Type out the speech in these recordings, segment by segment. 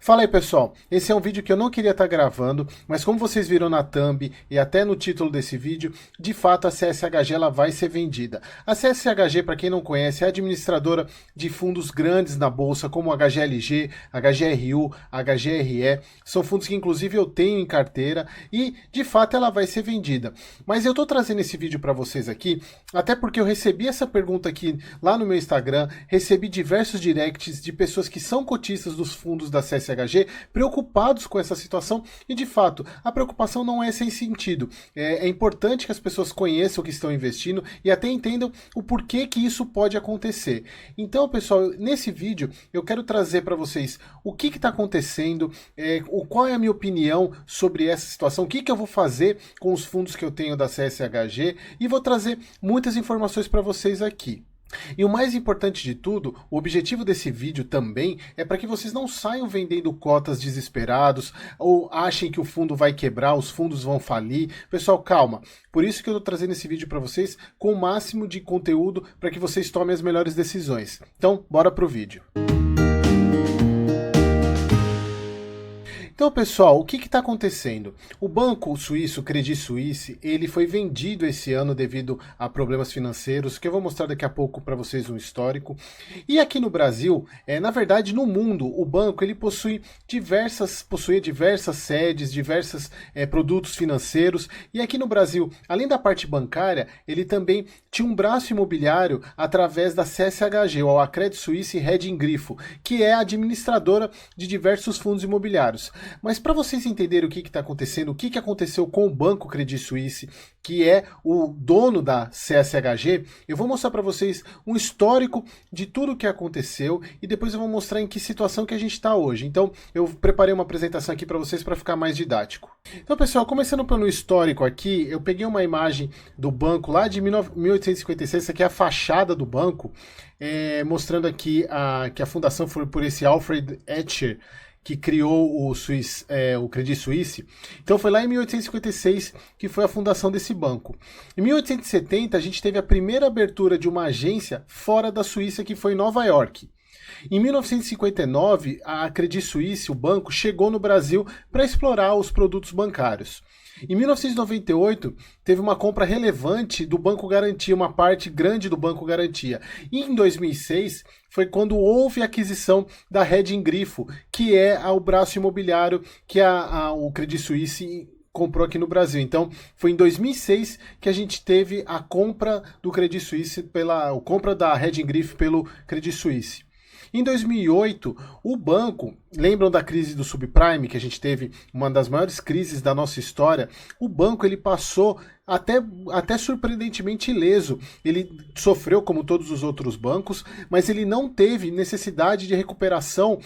Fala aí pessoal, esse é um vídeo que eu não queria estar gravando, mas como vocês viram na thumb e até no título desse vídeo, de fato a CSHG ela vai ser vendida. A CSHG, para quem não conhece, é administradora de fundos grandes na bolsa, como HGLG, HGRU, HGRE, são fundos que inclusive eu tenho em carteira e de fato ela vai ser vendida. Mas eu estou trazendo esse vídeo para vocês aqui, até porque eu recebi essa pergunta aqui lá no meu Instagram, recebi diversos directs de pessoas que são cotistas dos fundos da CSHG, preocupados com essa situação, e de fato, a preocupação não é sem sentido. É importante que as pessoas conheçam o que estão investindo e até entendam o porquê que isso pode acontecer. Então, pessoal, nesse vídeo eu quero trazer para vocês o que está acontecendo, qual é a minha opinião sobre essa situação, o que eu vou fazer com os fundos que eu tenho da CSHG, e vou trazer muitas informações para vocês aqui. E o mais importante de tudo, o objetivo desse vídeo também é para que vocês não saiam vendendo cotas desesperados ou achem que o fundo vai quebrar, os fundos vão falir. Pessoal, calma. Por isso que eu estou trazendo esse vídeo para vocês com o máximo de conteúdo para que vocês tomem as melhores decisões. Então, bora pro vídeo. Então, pessoal, o que está acontecendo? O banco suíço, Credit Suisse, ele foi vendido esse ano devido a problemas financeiros, que eu vou mostrar daqui a pouco para vocês um histórico. E aqui no Brasil, na verdade no mundo, o banco ele possuía diversas sedes, diversos produtos financeiros. E aqui no Brasil, além da parte bancária, ele também tinha um braço imobiliário através da CSHG, ou a Credit Suisse Hedging Grifo, que é a administradora de diversos fundos imobiliários. Mas para vocês entenderem o que está acontecendo, o que aconteceu com o Banco Credit Suisse, que é o dono da CSHG, eu vou mostrar para vocês um histórico de tudo o que aconteceu e depois eu vou mostrar em que situação que a gente está hoje. Então eu preparei uma apresentação aqui para vocês para ficar mais didático. Então, pessoal, começando pelo histórico aqui, eu peguei uma imagem do banco lá de 1856, essa aqui é a fachada do banco, mostrando aqui que a fundação foi por esse Alfred Escher, que criou o Credit Suisse. Então foi lá em 1856 que foi a fundação desse banco. Em 1870 a gente teve a primeira abertura de uma agência fora da Suíça, que foi em Nova York. Em 1959, a Credit Suisse, o banco, chegou no Brasil para explorar os produtos bancários. Em 1998, teve uma compra relevante do Banco Garantia, uma parte grande do Banco Garantia. E em 2006, foi quando houve a aquisição da Hedging Grifo, que é o braço imobiliário que o Credit Suisse comprou aqui no Brasil. Então, foi em 2006 que a gente teve a compra do Credit Suisse, a compra da Hedging Grifo pelo Credit Suisse. Em 2008, o banco, lembram da crise do subprime, que a gente teve uma das maiores crises da nossa história? O banco ele passou até surpreendentemente ileso. Ele sofreu como todos os outros bancos, mas ele não teve necessidade de recuperação,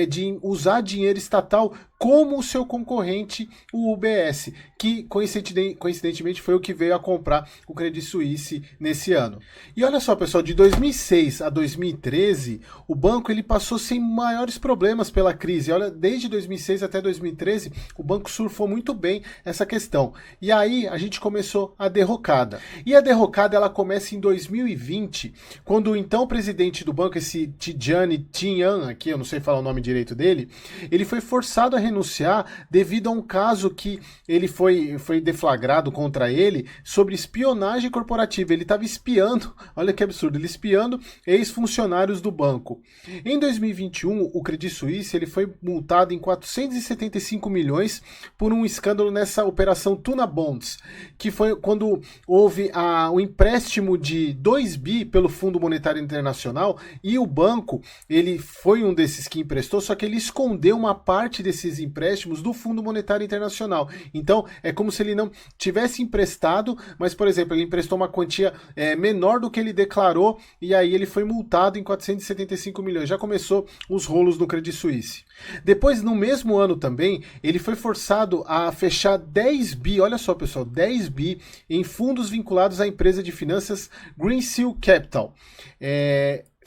de usar dinheiro estatal como o seu concorrente, o UBS, que coincidentemente foi o que veio a comprar o Credit Suisse nesse ano. E olha só, pessoal, de 2006 a 2013, o banco ele passou sem maiores problemas pela crise. Olha, desde 2006 até 2013, o banco surfou muito bem essa questão. E aí a gente começou a derrocada. E a derrocada ela começa em 2020, quando o então presidente do banco, esse Tidjane Tinhan, aqui eu não sei falar o nome direito dele, ele foi forçado a renunciar devido a um caso que ele foi deflagrado contra ele sobre espionagem corporativa. Ele estava espiando, olha que absurdo, ele espiando ex-funcionários do banco. Em 2021, o Credit Suisse ele foi multado em 475 milhões por um escândalo nessa operação Tuna Bonds, que foi quando houve o empréstimo de 2 bi pelo Fundo Monetário Internacional, e o banco ele foi um desses que emprestou, só que ele escondeu uma parte desses empréstimos do Fundo Monetário Internacional. Então é como se ele não tivesse emprestado, mas, por exemplo, ele emprestou uma quantia menor do que ele declarou, e aí ele foi multado em 475 milhões. Já começou os rolos no Credit Suisse. Depois, no mesmo ano também, ele foi forçado a fechar 10 bi, olha só, pessoal, 10 bi em fundos vinculados à empresa de finanças Greensill Capital.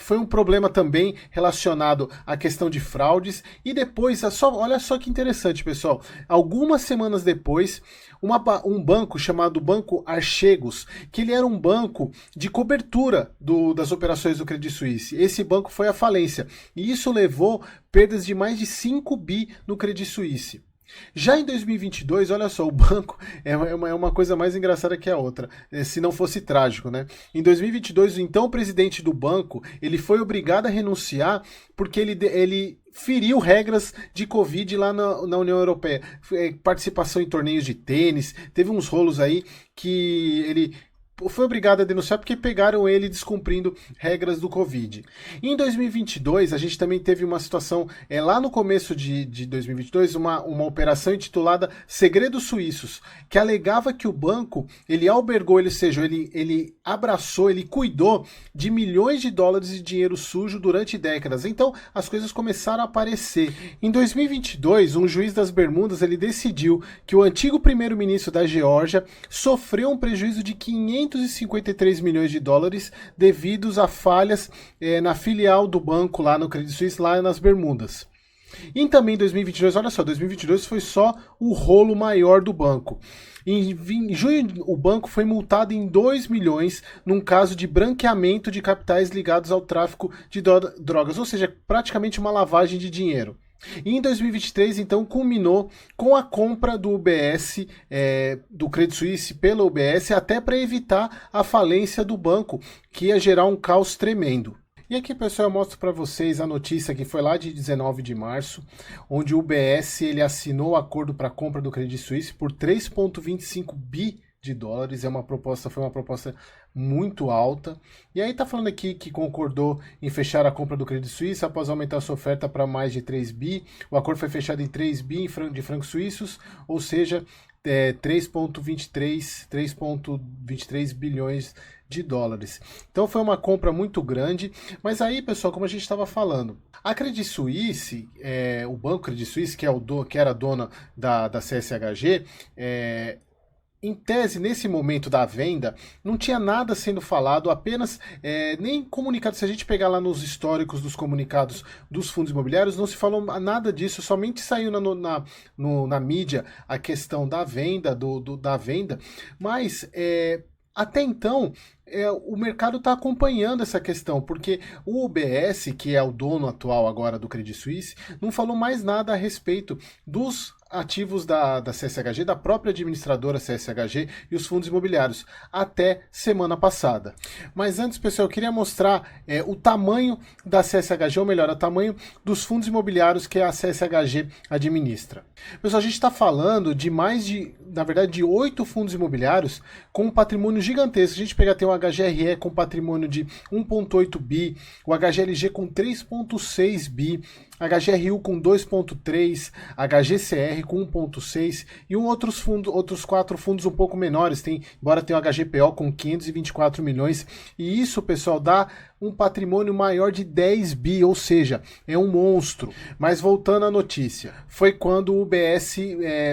foi um problema também relacionado à questão de fraudes. E depois, olha só que interessante, pessoal. Algumas semanas depois, um banco chamado Banco Archegos, que ele era um banco de cobertura das operações do Credit Suisse. Esse banco foi à falência. E isso levou perdas de mais de 5 bi no Credit Suisse. Já em 2022, olha só, o banco é uma coisa mais engraçada que a outra, se não fosse trágico, né? Em 2022, o então presidente do banco, ele foi obrigado a renunciar porque ele feriu regras de Covid lá na União Europeia. Participação em torneios de tênis, teve uns rolos aí que ele foi obrigado a denunciar porque pegaram ele descumprindo regras do Covid. E em 2022, a gente também teve uma situação, lá no começo de 2022, uma operação intitulada Segredos Suíços, que alegava que o banco, ele albergou, ele abraçou, ele cuidou de milhões de dólares de dinheiro sujo durante décadas. Então, as coisas começaram a aparecer. Em 2022, um juiz das Bermudas, ele decidiu que o antigo primeiro-ministro da Geórgia sofreu um prejuízo de 553 milhões de dólares devidos a falhas na filial do banco lá no Credit Suisse, lá nas Bermudas. E também em 2022, olha só, 2022 foi só o rolo maior do banco. Em junho, o banco foi multado em 2 milhões num caso de branqueamento de capitais ligados ao tráfico de drogas, ou seja, praticamente uma lavagem de dinheiro. E em 2023, então, culminou com a compra do UBS, do Credit Suisse pela UBS, até para evitar a falência do banco, que ia gerar um caos tremendo. E aqui, pessoal, eu mostro para vocês a notícia que foi lá de 19 de março, onde o UBS ele assinou o acordo para a compra do Credit Suisse por 3,25 bi de dólares. Foi uma proposta muito alta. E aí tá falando aqui que concordou em fechar a compra do Credit Suisse após aumentar sua oferta para mais de 3 bi. O acordo foi fechado em 3 bi de francos suíços, ou seja, 3,23 bilhões de dólares. Então foi uma compra muito grande. Mas aí, pessoal, como a gente estava falando, a Credit Suisse, o banco Credit Suisse, que era dona da CSHG, em tese, nesse momento da venda, não tinha nada sendo falado, apenas nem comunicado. Se a gente pegar lá nos históricos dos comunicados dos fundos imobiliários, não se falou nada disso, somente saiu na mídia a questão da venda, da venda, mas até então o mercado está acompanhando essa questão, porque o UBS, que é o dono atual agora do Credit Suisse, não falou mais nada a respeito dos ativos da CSHG, da própria administradora CSHG e os fundos imobiliários, até semana passada. Mas antes, pessoal, eu queria mostrar o tamanho da CSHG, ou melhor, o tamanho dos fundos imobiliários que a CSHG administra. Pessoal, a gente está falando de na verdade, de 8 fundos imobiliários com um patrimônio gigantesco. A gente tem o HGRE com patrimônio de 1,8 bi, o HGLG com 3,6 bi, HGRU com 2,3, HGCR com 1,6 e outros 4 fundos um pouco menores, embora tenha o HGPO com 524 milhões, e isso, pessoal, dá um patrimônio maior de 10 bi, ou seja, é um monstro. Mas voltando à notícia, foi quando o UBS,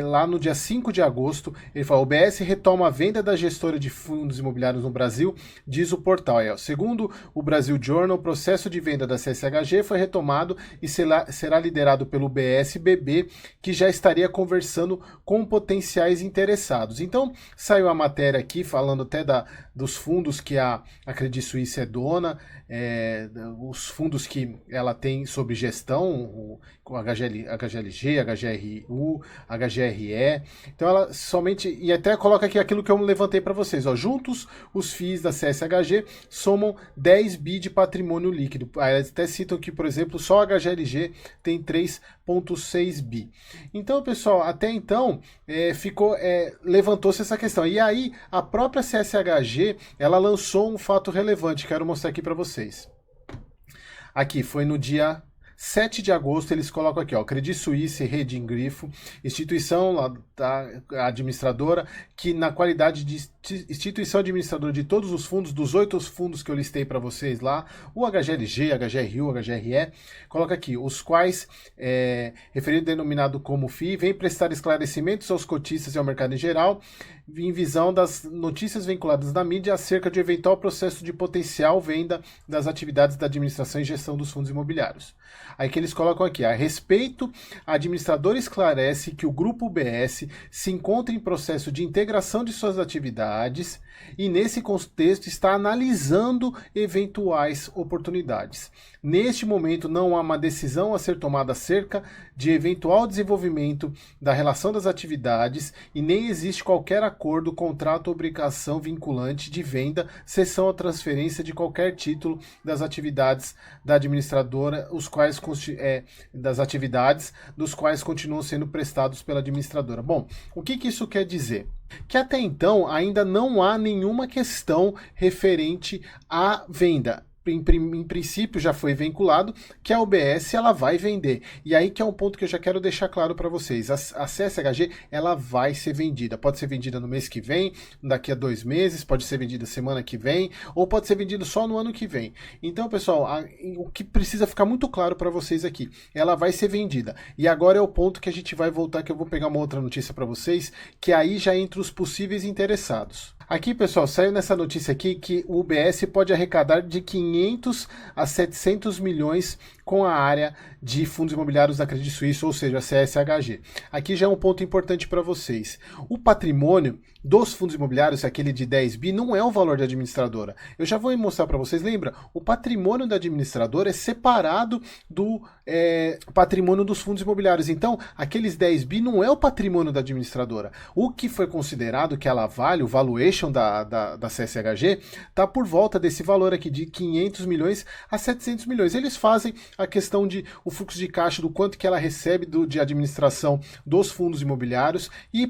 lá no dia 5 de agosto, ele falou: o UBS retoma a venda da gestora de fundos imobiliários no Brasil, diz o portal. Segundo o Brasil Journal, o processo de venda da CSHG foi retomado e será liderado pelo BSBB, que já estaria conversando com potenciais interessados. Então, saiu a matéria aqui falando até dos fundos que a Credit Suisse é dona, os fundos que ela tem sob gestão, o HGLG, HGRU, HGRE. Então ela somente, e até coloca aqui aquilo que eu levantei para vocês, juntos os FIIs da CSHG somam 10 bi de patrimônio líquido. Elas até citam que, por exemplo, só a HGLG tem 3,6 bi. Então, pessoal, até então levantou-se essa questão. E aí a própria CSHG, ela lançou um fato relevante, quero mostrar aqui para vocês. Aqui foi no dia 7 de agosto, eles colocam aqui, ó, Credit Suisse, Rede em Grifo, instituição lá, tá, administradora, que na qualidade de instituição administradora de todos os fundos, dos 8 fundos que eu listei para vocês lá, o HGLG, HGRU, HGRE, coloca aqui, os quais, referido denominado como FII, vem prestar esclarecimentos aos cotistas e ao mercado em geral, em visão das notícias vinculadas na mídia acerca de eventual processo de potencial venda das atividades da administração e gestão dos fundos imobiliários. Aí que eles colocam aqui, a respeito, a administradora esclarece que o Grupo UBS se encontra em processo de integração de suas atividades e, nesse contexto, está analisando eventuais oportunidades. Neste momento, não há uma decisão a ser tomada acerca de eventual desenvolvimento da relação das atividades e nem existe qualquer acordo, contrato ou obrigação vinculante de venda, cessão ou transferência de qualquer título das atividades da administradora, os quais das atividades dos quais continuam sendo prestados pela administradora. Bom, o que isso quer dizer? Que até então ainda não há nenhuma questão referente à venda. Em princípio já foi vinculado que a UBS ela vai vender. E aí que é um ponto que eu já quero deixar claro para vocês. A CSHG ela vai ser vendida. Pode ser vendida no mês que vem, daqui a 2 meses, pode ser vendida semana que vem, ou pode ser vendida só no ano que vem. Então, pessoal, o que precisa ficar muito claro para vocês aqui, ela vai ser vendida. E agora é o ponto que a gente vai voltar, que eu vou pegar uma outra notícia para vocês, que aí já entra os possíveis interessados. Aqui, pessoal, saiu nessa notícia aqui que o UBS pode arrecadar de 500 a 700 milhões com a área de fundos imobiliários da Credit Suisse, ou seja, a CSHG. Aqui já é um ponto importante para vocês. O patrimônio dos fundos imobiliários, aquele de 10 bi, não é o valor da administradora. Eu já vou mostrar para vocês, lembra? O patrimônio da administradora é separado do patrimônio dos fundos imobiliários. Então, aqueles 10 bi não é o patrimônio da administradora. O que foi considerado que ela vale, o valuation da CSHG, está por volta desse valor aqui de 500 milhões a 700 milhões. Eles fazem a questão de o fluxo de caixa, do quanto que ela recebe de administração dos fundos imobiliários e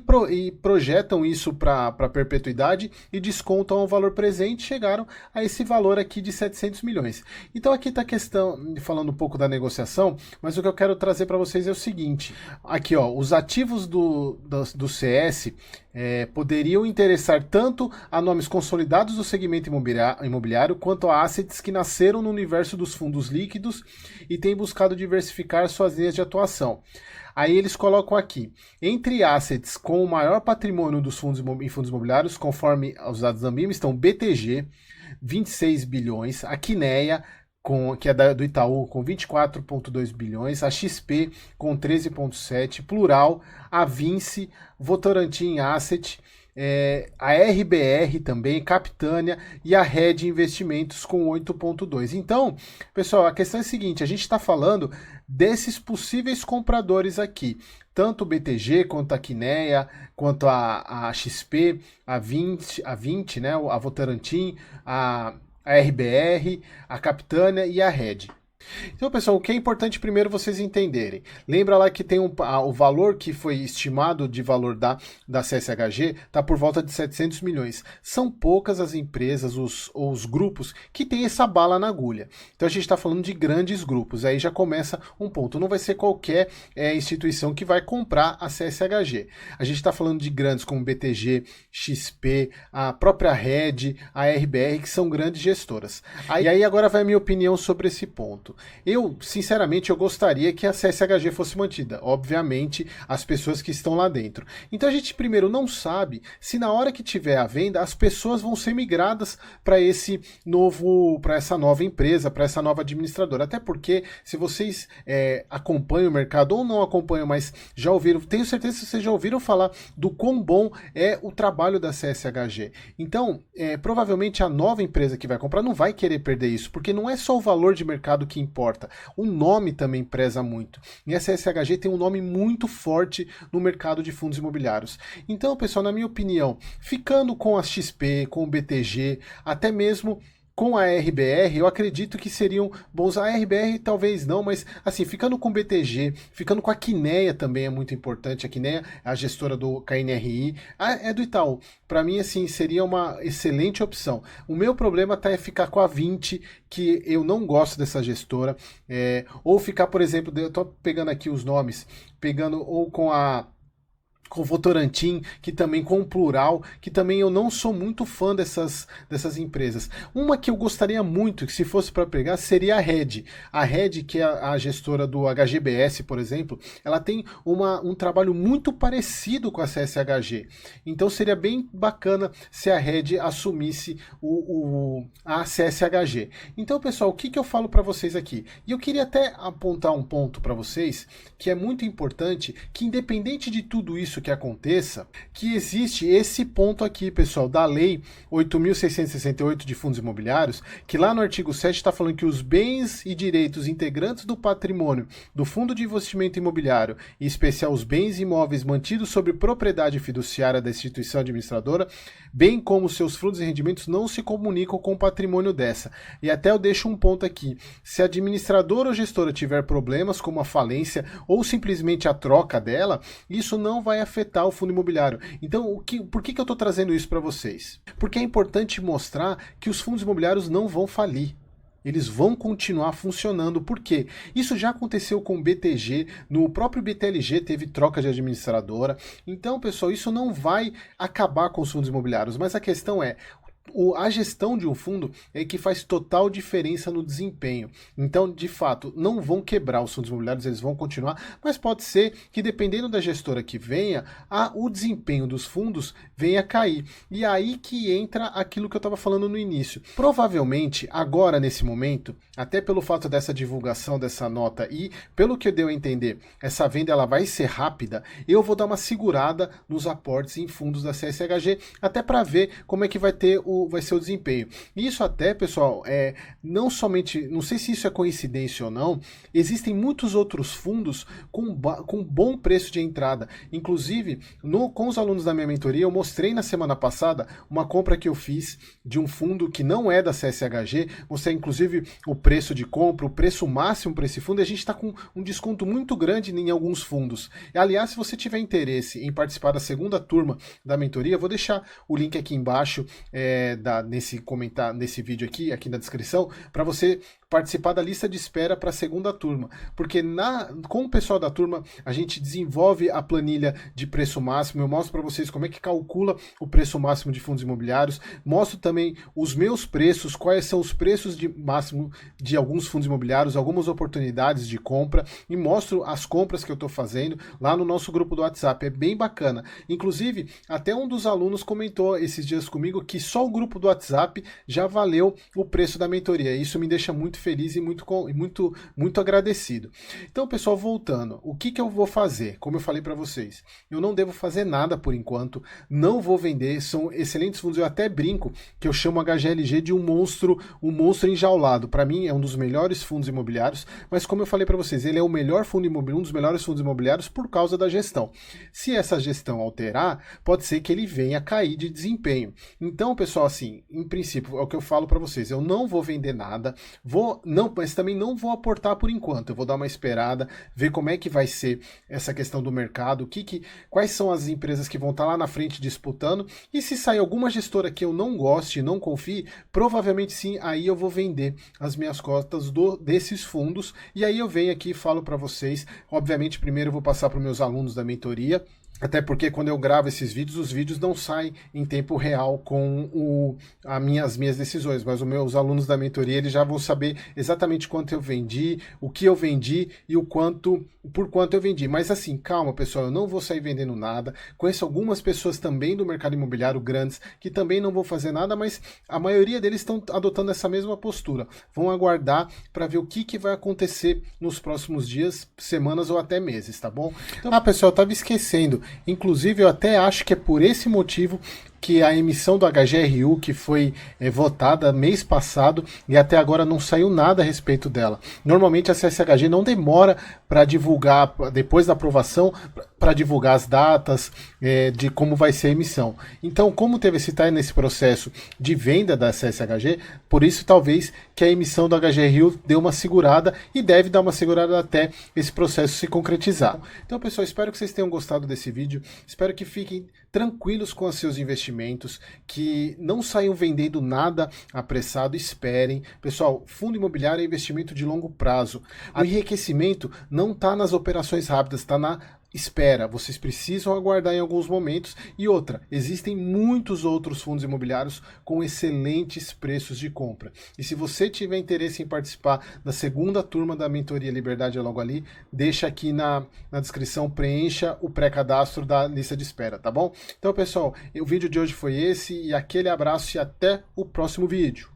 projetam isso para perpetuidade e descontam o valor presente, chegaram a esse valor aqui de 700 milhões. Então aqui está a questão, falando um pouco da negociação, mas o que eu quero trazer para vocês é o seguinte, aqui ó, os ativos do CS poderiam interessar tanto a nomes consolidados do segmento imobiliário quanto a assets que nasceram no universo dos fundos líquidos e têm buscado diversificar suas linhas de atuação. Aí eles colocam aqui, entre assets com o maior patrimônio dos fundos imobiliários, conforme os dados da Ambima, estão BTG, 26 bilhões, a Quineia, que é do Itaú, com 24,2 bilhões, a XP com 13,7, Plural, a Vinci, Votorantim Asset, a RBR também, Capitânia e a Red Investimentos com 8,2. Então, pessoal, a questão é a seguinte, a gente está falando desses possíveis compradores aqui, tanto o BTG, quanto a Quineia, quanto a XP, a 20, né, a Votorantim, a RBR, a Capitânia e a Red. Então, pessoal, o que é importante primeiro vocês entenderem. Lembra lá que tem o valor que foi estimado de valor da CSHG, está por volta de 700 milhões. São poucas as empresas, os grupos, que têm essa bala na agulha. Então, a gente está falando de grandes grupos. Aí já começa um ponto. Não vai ser qualquer instituição que vai comprar a CSHG. A gente está falando de grandes como BTG, XP, a própria Red, a RBR, que são grandes gestoras. E aí agora vai a minha opinião sobre esse ponto. Eu, sinceramente, eu gostaria que a CSHG fosse mantida. Obviamente, as pessoas que estão lá dentro. Então a gente primeiro não sabe se na hora que tiver a venda, as pessoas vão ser migradas para essa nova empresa, para essa nova administradora. Até porque, se vocês acompanham o mercado ou não acompanham, mas já ouviram, tenho certeza que vocês já ouviram falar do quão bom é o trabalho da CSHG. Então, provavelmente a nova empresa que vai comprar não vai querer perder isso, porque não é só o valor de mercado que importa. O nome também preza muito. E a CSHG tem um nome muito forte no mercado de fundos imobiliários. Então, pessoal, na minha opinião, ficando com a XP, com o BTG, até mesmo com a RBR, eu acredito que seriam bons. A RBR talvez não, mas assim, ficando com o BTG, ficando com a Quineia também é muito importante. A Quineia é a gestora do KNRI, é do Itaú. Para mim, assim, seria uma excelente opção. O meu problema tá é ficar com a 20, que eu não gosto dessa gestora, ou ficar, por exemplo, eu tô pegando aqui os nomes, pegando ou com Votorantim, que também com o Plural, que também eu não sou muito fã dessas empresas. Uma que eu gostaria muito, que se fosse para pegar, seria a Red. A Red, que é a gestora do HGBS, por exemplo, ela tem um trabalho muito parecido com a CSHG. Então seria bem bacana se a Red assumisse a CSHG. Então, pessoal, o que eu falo para vocês aqui? E eu queria até apontar um ponto para vocês, que é muito importante, que independente de tudo isso que aconteça, que existe esse ponto aqui, pessoal, da Lei 8.668 de fundos imobiliários, que lá no artigo 7 está falando que os bens e direitos integrantes do patrimônio do fundo de investimento imobiliário, em especial os bens imóveis mantidos sob propriedade fiduciária da instituição administradora, bem como seus frutos e rendimentos, não se comunicam com o patrimônio dessa. E até eu deixo um ponto aqui: se a administradora ou gestora tiver problemas, como a falência ou simplesmente a troca dela, isso não vai afetar o fundo imobiliário. Então, por que eu estou trazendo isso para vocês? Porque é importante mostrar que os fundos imobiliários não vão falir. Eles vão continuar funcionando. Por quê? Isso já aconteceu com o BTG, no próprio BTLG teve troca de administradora. Então, pessoal, isso não vai acabar com os fundos imobiliários, mas a questão é, a gestão de um fundo é que faz total diferença no desempenho. Então, de fato, não vão quebrar os fundos imobiliários, eles vão continuar, mas pode ser que, dependendo da gestora que venha, o desempenho dos fundos venha a cair. E aí que entra aquilo que eu estava falando no início. Provavelmente, agora, nesse momento, até pelo fato dessa divulgação dessa nota e pelo que deu a entender, essa venda ela vai ser rápida, eu vou dar uma segurada nos aportes em fundos da CSHG, até para ver como é que vai ser o desempenho. E isso até, pessoal, não somente, não sei se isso é coincidência ou não, existem muitos outros fundos com bom preço de entrada. Inclusive, com os alunos da minha mentoria, eu mostrei na semana passada uma compra que eu fiz de um fundo que não é da CSHG, mostrei inclusive o preço de compra, o preço máximo para esse fundo, e a gente está com um desconto muito grande em alguns fundos. Aliás, se você tiver interesse em participar da segunda turma da mentoria, eu vou deixar o link aqui embaixo, nesse vídeo aqui na descrição, para você participar da lista de espera para a segunda turma, porque com o pessoal da turma a gente desenvolve a planilha de preço máximo, eu mostro para vocês como é que calcula o preço máximo de fundos imobiliários, mostro também os meus preços, quais são os preços de máximo de alguns fundos imobiliários, algumas oportunidades de compra, e mostro as compras que eu estou fazendo lá no nosso grupo do WhatsApp, é bem bacana. Inclusive, até um dos alunos comentou esses dias comigo que só o grupo do WhatsApp já valeu o preço da mentoria. Isso me deixa muito feliz e muito agradecido. Então, pessoal, voltando, o que eu vou fazer? Como eu falei para vocês, eu não devo fazer nada por enquanto, não vou vender, são excelentes fundos, eu até brinco que eu chamo a HGLG de um monstro enjaulado. Para mim é um dos melhores fundos imobiliários, mas como eu falei para vocês, ele é o melhor fundo imobiliário, um dos melhores fundos imobiliários por causa da gestão. Se essa gestão alterar, pode ser que ele venha a cair de desempenho. Então, pessoal, assim, em princípio, é o que eu falo para vocês, eu não vou vender nada, mas também não vou aportar por enquanto, eu vou dar uma esperada, ver como é que vai ser essa questão do mercado, quais são as empresas que vão estar lá na frente disputando, e se sair alguma gestora que eu não goste, não confie, provavelmente sim, aí eu vou vender as minhas cotas desses fundos, e aí eu venho aqui e falo para vocês. Obviamente, primeiro eu vou passar para os meus alunos da mentoria, até porque quando eu gravo esses vídeos, os vídeos não saem em tempo real com as minhas decisões, mas os meus alunos da mentoria eles já vão saber exatamente quanto eu vendi, o que eu vendi e por quanto eu vendi. Mas assim, calma, pessoal, eu não vou sair vendendo nada. Conheço algumas pessoas também do mercado imobiliário grandes que também não vão fazer nada, mas a maioria deles estão adotando essa mesma postura. Vão aguardar para ver o que vai acontecer nos próximos dias, semanas ou até meses, tá bom? Então, pessoal, eu estava esquecendo. Inclusive, eu até acho que é por esse motivo que a emissão do HGRU, que foi votada mês passado, e até agora não saiu nada a respeito dela. Normalmente a CSHG não demora para divulgar, depois da aprovação, para divulgar as datas de como vai ser a emissão. Então, como teve esse time nesse processo de venda da CSHG, por isso talvez que a emissão do HG Rio deu uma segurada e deve dar uma segurada até esse processo se concretizar. Então, pessoal, espero que vocês tenham gostado desse vídeo, espero que fiquem tranquilos com os seus investimentos, que não saiam vendendo nada apressado, esperem. Pessoal, fundo imobiliário é investimento de longo prazo. O enriquecimento não está nas operações rápidas, está na espera, vocês precisam aguardar em alguns momentos. E outra, existem muitos outros fundos imobiliários com excelentes preços de compra. E se você tiver interesse em participar da segunda turma da mentoria Liberdade é Logo Ali, deixa aqui na descrição, preencha o pré-cadastro da lista de espera, tá bom? Então, pessoal, o vídeo de hoje foi esse, e aquele abraço e até o próximo vídeo.